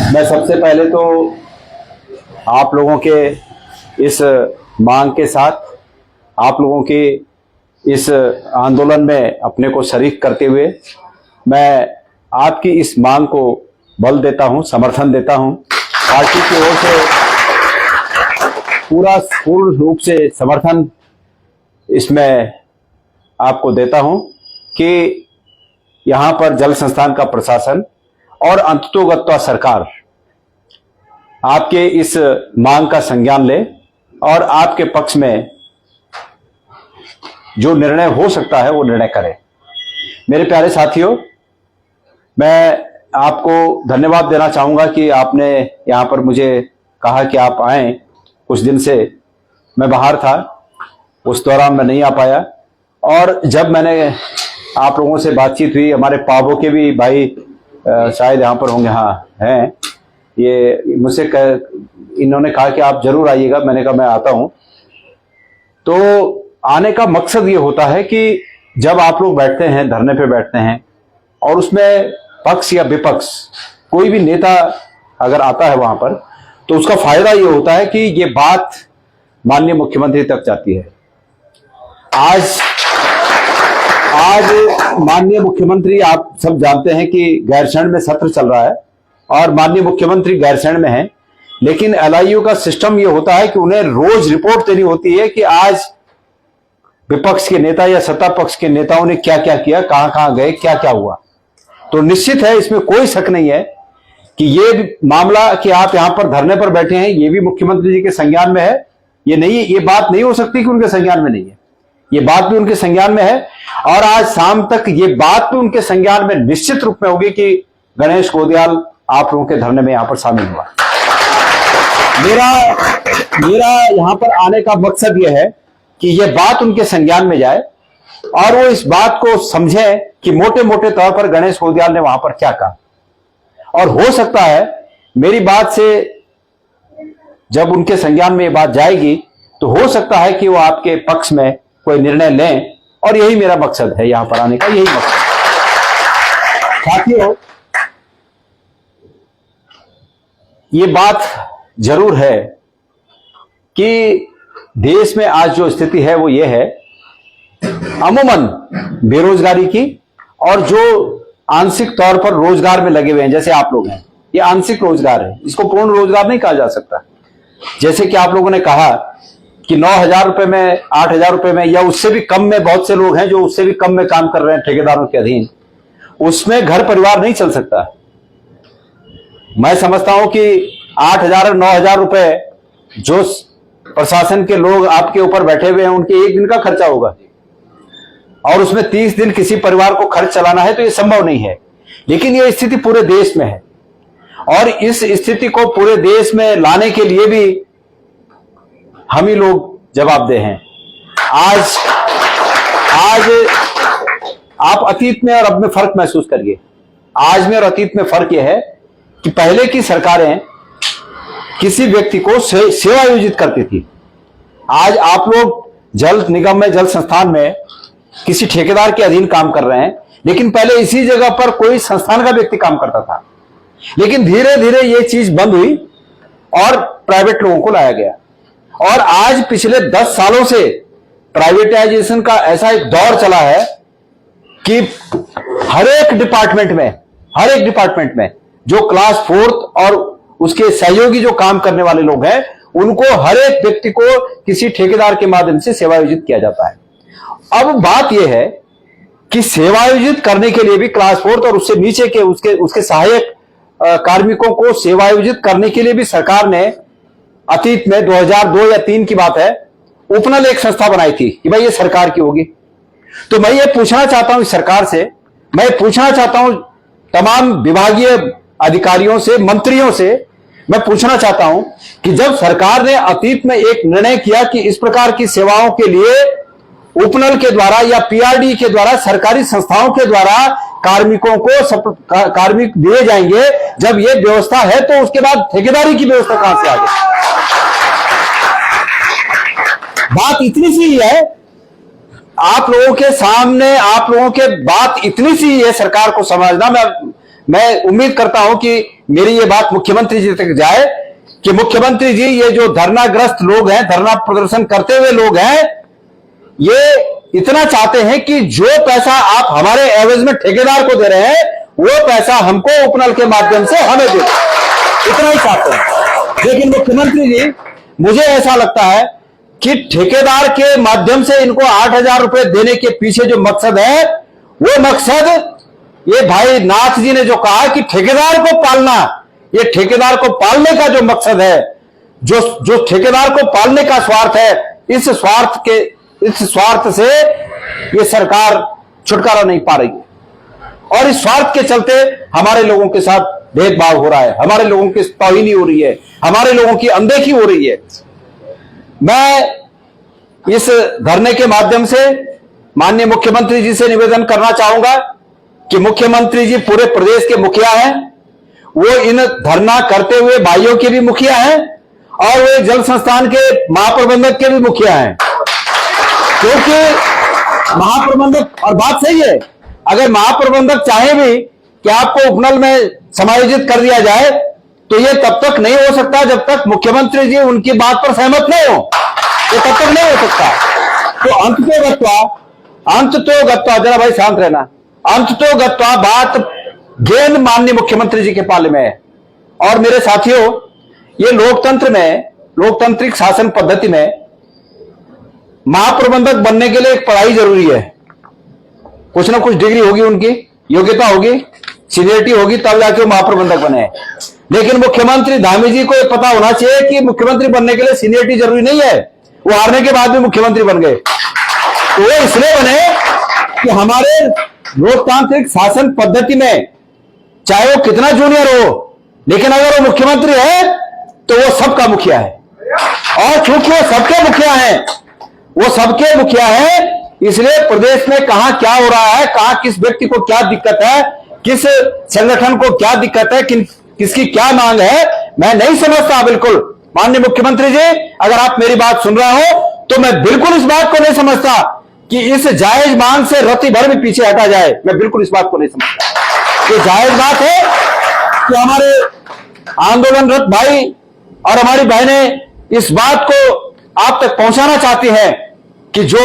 मैं सबसे पहले तो आप लोगों के इस मांग के साथ, आप लोगों के इस आंदोलन में अपने को शरीक करते हुए मैं आपकी इस मांग को बल देता हूं, समर्थन देता हूं। पार्टी की ओर से पूर्ण रूप से समर्थन इसमें आपको देता हूं कि यहां पर जल संस्थान का प्रशासन और अंततोगत्वा सरकार आपके इस मांग का संज्ञान ले और आपके पक्ष में जो निर्णय हो सकता है वो निर्णय करे। मेरे प्यारे साथियों, मैं आपको धन्यवाद देना चाहूंगा कि आपने यहां पर मुझे कहा कि आप आएं। कुछ दिन से मैं बाहर था, उस दौरान मैं नहीं आ पाया, और जब मैंने आप लोगों से बातचीत हुई, हमारे पाबो के भी भाई शायद यहाँ पर होंगे, हाँ हैं, ये मुझसे इन्होंने कहा कि आप जरूर आइएगा। मैंने कहा मैं आता हूं। तो आने का मकसद ये होता है कि जब आप लोग बैठते हैं, धरने पे बैठते हैं, और उसमें पक्ष या विपक्ष कोई भी नेता अगर आता है वहां पर, तो उसका फायदा ये होता है कि ये बात माननीय मुख्यमंत्री तक जाती है। आज माननीय मुख्यमंत्री, आप सब जानते हैं कि गैरसैंण में सत्र चल रहा है और माननीय मुख्यमंत्री गैरसैंण में हैं, लेकिन एलआईयू का सिस्टम ये होता है कि उन्हें रोज रिपोर्ट देनी होती है कि आज विपक्ष के नेता या सत्ता पक्ष के नेताओं ने क्या क्या किया, कहां कहां गए, क्या क्या हुआ। तो निश्चित है, इसमें कोई शक नहीं है कि ये मामला कि आप यहां पर धरने पर बैठे हैं, ये भी मुख्यमंत्री जी के संज्ञान में है। ये बात नहीं हो सकती कि उनके संज्ञान में नहीं है, ये बात भी उनके संज्ञान में है। और आज शाम तक ये बात भी उनके संज्ञान में निश्चित रूप में होगी कि गणेश गोदियाल आप लोगों के धरने में यहां पर शामिल हुआ। मेरा यहां पर आने का मकसद यह है कि यह बात उनके संज्ञान में जाए और वो इस बात को समझे कि मोटे मोटे तौर पर गणेश गोदियाल ने वहां पर क्या कहा। और हो सकता है मेरी बात से जब उनके संज्ञान में ये बात जाएगी तो हो सकता है कि वो आपके पक्ष में कोई निर्णय लें, और यही मेरा मकसद है यहां पर आने का, यही मकसद। साथियों, ये बात जरूर है कि देश में आज जो स्थिति है वो ये है, अमूमन बेरोजगारी की, और जो आंशिक तौर पर रोजगार में लगे हुए हैं, जैसे आप लोग हैं, ये आंशिक रोजगार है, इसको पूर्ण रोजगार नहीं कहा जा सकता। जैसे कि आप लोगों ने कहा कि 9,000 रुपए में, 8,000 रुपए में, या उससे भी कम में बहुत से लोग हैं जो उससे भी कम में काम कर रहे हैं ठेकेदारों के अधीन, उसमें घर परिवार नहीं चल सकता। मैं समझता हूं कि 8,000 और 9,000 रुपए जो प्रशासन के लोग आपके ऊपर बैठे हुए हैं उनके एक दिन का खर्चा होगा, और उसमें 30 दिन किसी परिवार को खर्च चलाना है, तो ये संभव नहीं है। लेकिन ये स्थिति पूरे देश में है, और इस स्थिति को पूरे देश में लाने के लिए भी हम ही लोग जवाबदेह हैं। आज आप अतीत में और अब में फर्क महसूस करिए। आज में और अतीत में फर्क यह है कि पहले की सरकारें किसी व्यक्ति को सेवा आयोजित करती थी। आज आप लोग जल निगम में, जल संस्थान में किसी ठेकेदार के अधीन काम कर रहे हैं, लेकिन पहले इसी जगह पर कोई संस्थान का व्यक्ति काम करता था। लेकिन धीरे धीरे ये चीज बंद हुई और प्राइवेट लोगों को लाया गया, और आज पिछले 10 सालों से प्राइवेटाइजेशन का ऐसा एक दौर चला है कि हर एक डिपार्टमेंट में जो क्लास 4th और उसके सहयोगी जो काम करने वाले लोग हैं, उनको हर एक व्यक्ति को किसी ठेकेदार के माध्यम से सेवायोजित किया जाता है। अब बात यह है कि सेवायोजित करने के लिए भी क्लास 4th और उससे नीचे के उसके सहायक कार्मिकों को सेवायोजित करने के लिए भी सरकार ने अतीत में 2002 या 3 की बात है, उपनल एक संस्था बनाई थी कि भाई ये सरकार की होगी। तो मैं ये पूछना चाहता हूं इस सरकार से, मैं पूछना चाहता हूं तमाम विभागीय अधिकारियों से, मंत्रियों से, मैं पूछना चाहता हूं कि जब सरकार ने अतीत में एक निर्णय किया कि इस प्रकार की सेवाओं के लिए उपनल के द्वारा या पीआरडी के द्वारा, सरकारी संस्थाओं के द्वारा कार्मिकों को कार्मिक दिए जाएंगे, जब ये व्यवस्था है तो उसके बाद ठेकेदारी की व्यवस्था कहां से आ गई? बात इतनी सी ही है, आप लोगों के सामने, आप लोगों के बात इतनी सी ही है सरकार को समझना। मैं उम्मीद करता हूं कि मेरी ये बात मुख्यमंत्री जी तक जाए कि मुख्यमंत्री जी, ये जो धरनाग्रस्त लोग हैं, धरना प्रदर्शन करते हुए लोग हैं, ये इतना चाहते हैं कि जो पैसा आप हमारे एवज में ठेकेदार को दे रहे हैं वो पैसा हमको उपनल के माध्यम से हमें दे, इतना ही चाहते हैं। लेकिन मुख्यमंत्री जी, मुझे ऐसा लगता है कि ठेकेदार के माध्यम से इनको 8,000 रुपए देने के पीछे जो मकसद है, वो मकसद ये भाई नाथ जी ने जो कहा कि ठेकेदार को पालना, ये ठेकेदार को पालने का जो मकसद है, जो ठेकेदार को पालने का स्वार्थ है, इस स्वार्थ से ये सरकार छुटकारा नहीं पा रही है और इस स्वार्थ के चलते हमारे लोगों के साथ भेदभाव हो रहा है, हमारे लोगों की तौहीनी हो रही है, हमारे लोगों की अनदेखी हो रही है। मैं इस धरने के माध्यम से माननीय मुख्यमंत्री जी से निवेदन करना चाहूंगा कि मुख्यमंत्री जी पूरे प्रदेश के मुखिया हैं, वो इन धरना करते हुए भाइयों के भी मुखिया हैं और वे जल संस्थान के महाप्रबंधक के भी मुखिया हैं, क्योंकि महाप्रबंधक, और बात सही है, अगर महाप्रबंधक चाहे भी कि आपको उपनल में समायोजित कर दिया जाए तो ये तब तक नहीं हो सकता जब तक मुख्यमंत्री जी उनकी बात पर सहमत नहीं हो, ये तब तक नहीं हो सकता। तो अंत तो गत्वा, जरा भाई शांत रहना, अंत तो गत्वा बात गेंद माननीय मुख्यमंत्री जी के पाले में है। और मेरे साथियों, ये लोकतंत्र में, लोकतांत्रिक शासन पद्धति में महाप्रबंधक बनने के लिए एक पढ़ाई जरूरी है, कुछ ना कुछ डिग्री होगी, उनकी योग्यता होगी, सीनियरिटी होगी, तब जाके वो महाप्रबंधक बने। लेकिन मुख्यमंत्री धामी जी को यह पता होना चाहिए कि मुख्यमंत्री बनने के लिए सीनियरिटी जरूरी नहीं है, वो हारने के बाद भी मुख्यमंत्री बन गए। तो वो इसलिए बने कि हमारे लोकतांत्रिक शासन पद्धति में चाहे वो कितना जूनियर हो, लेकिन अगर वो मुख्यमंत्री है तो वो सबका मुखिया है, और चूंकि वो सबके मुखिया हैं, वो सबके मुखिया हैं, इसलिए प्रदेश में कहां क्या हो रहा है, कहां किस व्यक्ति को क्या दिक्कत है, किस संगठन को क्या दिक्कत है, किसकी क्या मांग है, मैं नहीं समझता। बिल्कुल माननीय मुख्यमंत्री जी, अगर आप मेरी बात सुन रहे हो तो मैं बिल्कुल इस बात को नहीं समझता कि इस जायज मांग से रत्ती भर भी पीछे हटा जाए, मैं बिल्कुल इस बात को नहीं समझता। ये जायज बात है कि हमारे आंदोलनरत भाई और हमारी बहनें इस बात को आप तक पहुंचाना चाहती हैं कि जो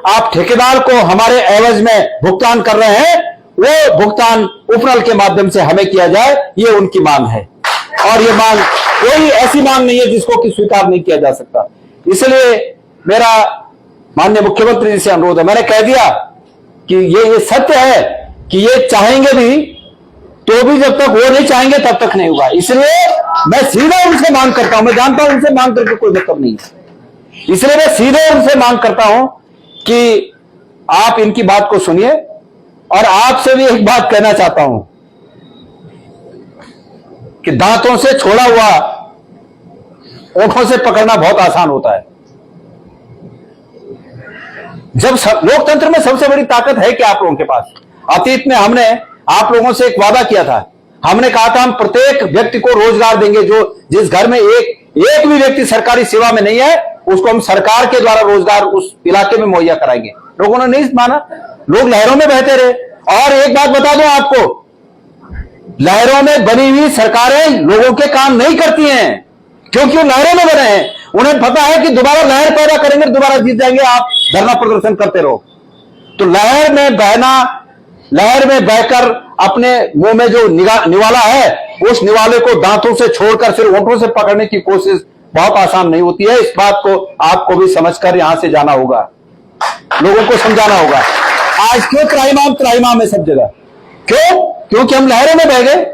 आप ठेकेदार को हमारे एवज में भुगतान कर रहे हैं, वो भुगतान उपनल के माध्यम से हमें किया जाए, ये उनकी मांग है। और ये मांग कोई ऐसी मांग नहीं है जिसको कि स्वीकार नहीं किया जा सकता। इसलिए मेरा माननीय मुख्यमंत्री जी से अनुरोध है, मैंने कह दिया कि ये सत्य है कि ये चाहेंगे भी तो भी जब तक वो नहीं चाहेंगे तब तक नहीं होगा। इसलिए मैं सीधा उनसे मांग करता हूं, मैं जानता हूं उनसे मांग करके कोई मतलब नहीं है, इसलिए मैं सीधे उनसे मांग करता हूं कि आप इनकी बात को सुनिए। और आपसे भी एक बात कहना चाहता हूं कि दांतों से छोड़ा हुआ ओठों से पकड़ना बहुत आसान होता है। जब लोकतंत्र में सबसे बड़ी ताकत है कि आप लोगों के पास, अतीत में हमने आप लोगों से एक वादा किया था, हमने कहा था हम प्रत्येक व्यक्ति को रोजगार देंगे, जो जिस घर में एक भी व्यक्ति सरकारी सेवा में नहीं है उसको हम सरकार के द्वारा रोजगार उस इलाके में मुहैया कराएंगे। लोगों ने नहीं माना, लोग लहरों में बहते रहे। और एक बात बता दूं आपको, लहरों में बनी हुई सरकारें लोगों के काम नहीं करती हैं, क्योंकि वो लहरों में बने हैं। उन्हें पता है कि दोबारा लहर पैदा करेंगे, दोबारा जीत जाएंगे, आप धरना प्रदर्शन करते रहो। तो लहर में बहना, लहर में बहकर अपने मुंह में जो निवाला है, उस निवाले को दांतों से छोड़कर फिर होठों से पकड़ने की कोशिश बहुत आसान नहीं होती है। इस बात को आपको भी समझकर यहां से जाना होगा, लोगों को समझाना होगा। आज क्यों त्राहिमाम है सब जगह? क्यों? क्योंकि हम लहरों में बह गए।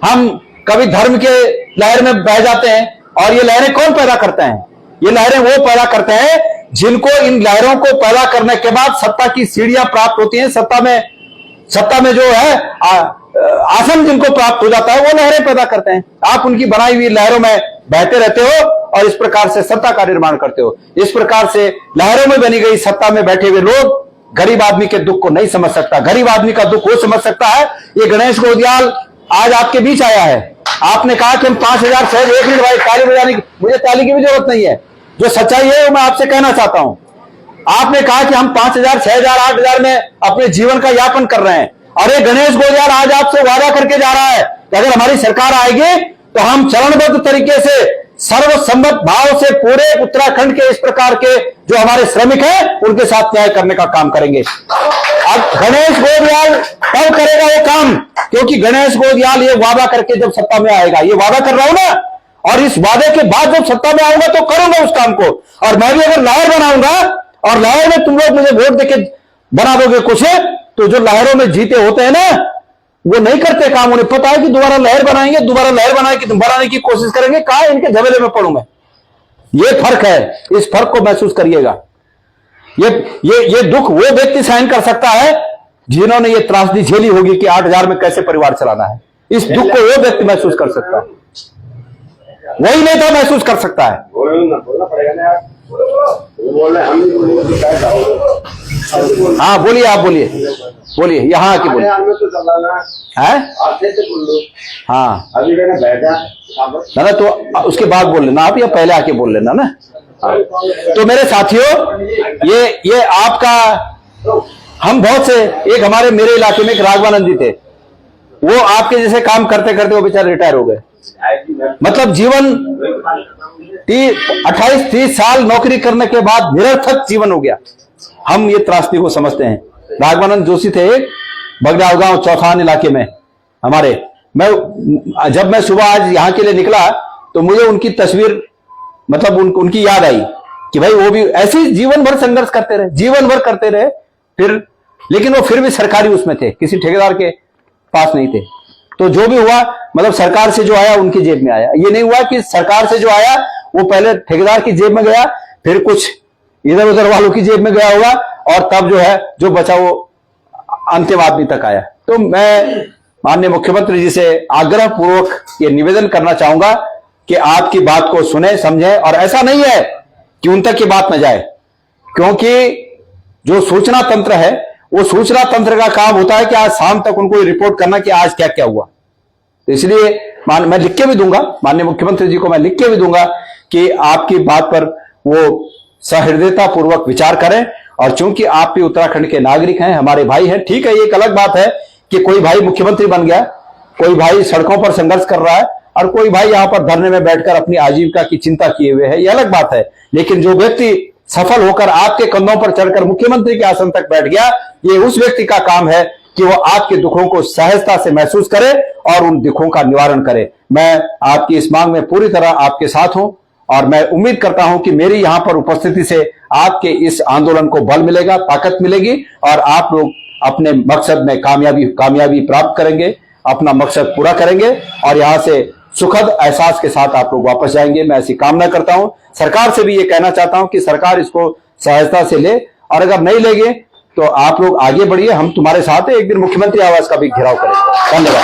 हम कभी धर्म के लहर में बह जाते हैं, और ये लहरें कौन पैदा करते हैं? ये लहरें वो पैदा करते हैं जिनको, इन लहरों को पैदा करने के बाद सत्ता की सीढ़ियां प्राप्त होती हैं, सत्ता में जो है आसन जिनको प्राप्त हो जाता है, वो लहरें पैदा करते हैं। आप उनकी बनाई हुई लहरों में बहते रहते हो और इस प्रकार से सत्ता का निर्माण करते हो। इस प्रकार से लहरों में बनी गई सत्ता में बैठे हुए लोग गरीब आदमी के दुख को नहीं समझ सकता। गरीब आदमी का दुख वो समझ सकता है। ये गणेश गोदियाल आज आपके बीच आया है, आपने कहा कि हम 5,000 सहज, एक मिनट भाई, ताली बजाने की, मुझे ताली की भी जरूरत नहीं है, जो सच्चाई है वो मैं आपसे कहना चाहता हूं। आपने कहा कि हम 5,000, 6,000, 8,000 में अपने जीवन का यापन कर रहे हैं, और ये गणेश गोदियाल आज आपसे वादा करके जा रहा है कि अगर हमारी सरकार आएगी तो हम चरणबद्ध तरीके से सर्वसम्मत भाव से पूरे उत्तराखंड के इस प्रकार के जो हमारे श्रमिक हैं उनके साथ न्याय करने का काम करेंगे। अब गणेश गोदियाल तब करेगा वो काम, क्योंकि गणेश गोदियाल ये वादा करके जब सत्ता में आएगा, ये वादा कर रहा हूं ना, और इस वादे के बाद जब सत्ता में आऊंगा तो करूंगा उस काम को। और मैं भी अगर लाहौर बनाऊंगा और लाहौर में तुम लोग मुझे वोट देके बना दोगे कुछ, तो जो लहरों में जीते होते हैं ना, वो नहीं करते काम। उन्हें पता है कि दोबारा लहर बनाएंगे, दोबारा लहर बनाने की कोशिश करेंगे, कहां इनके झमेले में पड़ूं मैं। ये फर्क है, इस फर्क को महसूस करिएगा। ये दुख वो व्यक्ति सहन कर सकता है जिन्होंने ये त्रासदी झेली होगी कि 8,000 में कैसे परिवार चलाना है। इस दुख को वो व्यक्ति महसूस कर सकता है, वही नेता महसूस कर सकता है। बोलना पड़ेगा ना यार, हाँ बोलिए, आप बोलिए यहाँ आके बोलिए। है हाँ अभी मैंने बैठा ना, तो उसके बाद बोल लेना आप, या पहले आके बोल लेना ना। तो मेरे साथियों, ये आपका, हम बहुत से, एक मेरे इलाके में एक राघवानंद जी थे, वो आपके जैसे काम करते करते वो बेचारे रिटायर हो गए। मतलब जीवन 28-30 साल नौकरी करने के बाद निरर्थक जीवन हो गया। हम ये त्रासदी को समझते हैं। राघवानंद जोशी थे एक बगदाव गांव चौथान इलाके में हमारे। जब मैं सुबह आज यहाँ के लिए निकला तो मुझे उनकी तस्वीर, मतलब उनकी याद आई कि भाई वो भी ऐसे ही जीवन भर संघर्ष करते रहे, फिर लेकिन वो फिर भी सरकारी उसमें थे, किसी ठेकेदार के पास नहीं थे। तो जो भी हुआ, मतलब सरकार से जो आया उनकी जेब में आया। ये नहीं हुआ कि सरकार से जो आया वो पहले ठेकेदार की जेब में गया, फिर कुछ इधर उधर वालों की जेब में गया होगा, और तब जो है जो बचा वो अंतिम आदमी तक आया। तो मैं माननीय मुख्यमंत्री जी से आग्रह पूर्वक ये निवेदन करना चाहूंगा कि आपकी बात को सुने, समझें, और ऐसा नहीं है कि उन तक ये बात न जाए, क्योंकि जो सूचना तंत्र है वो सूचना तंत्र का काम होता है कि आज शाम तक उनको रिपोर्ट करना कि आज क्या क्या हुआ। तो इसलिए मैं लिख के भी दूंगा, माननीय मुख्यमंत्री जी को मैं लिख के भी दूंगा कि आपकी बात पर वो सहृदयता पूर्वक विचार करें। और चूंकि आप भी उत्तराखंड के नागरिक हैं, हमारे भाई हैं, ठीक है, ये एक अलग बात है कि कोई भाई मुख्यमंत्री बन गया, कोई भाई सड़कों पर संघर्ष कर रहा है, और कोई भाई यहां पर धरने में बैठकर अपनी आजीविका की चिंता किए हुए है, ये अलग बात है। लेकिन जो व्यक्ति सफल होकर आपके कंधों पर चढ़कर मुख्यमंत्री के आसन तक बैठ गया, ये उस व्यक्ति का काम है कि वो आपके दुखों को सहजता से महसूस करे और उन दुखों का निवारण करे। मैं आपकी इस मांग में पूरी तरह आपके साथ हूं, और मैं उम्मीद करता हूं कि मेरी यहां पर उपस्थिति से आपके इस आंदोलन को बल मिलेगा, ताकत मिलेगी, और आप लोग अपने मकसद में कामयाबी प्राप्त करेंगे, अपना मकसद पूरा करेंगे, और यहां से सुखद एहसास के साथ आप लोग वापस जाएंगे। मैं ऐसी कामना करता हूं। सरकार से भी ये कहना चाहता हूं कि सरकार इसको सहजता से ले, और अगर नहीं लेंगे तो आप लोग आगे बढ़िए, हम तुम्हारे साथ हैं। एक दिन मुख्यमंत्री आवास का भी घेराव करेंगे। धन्यवाद।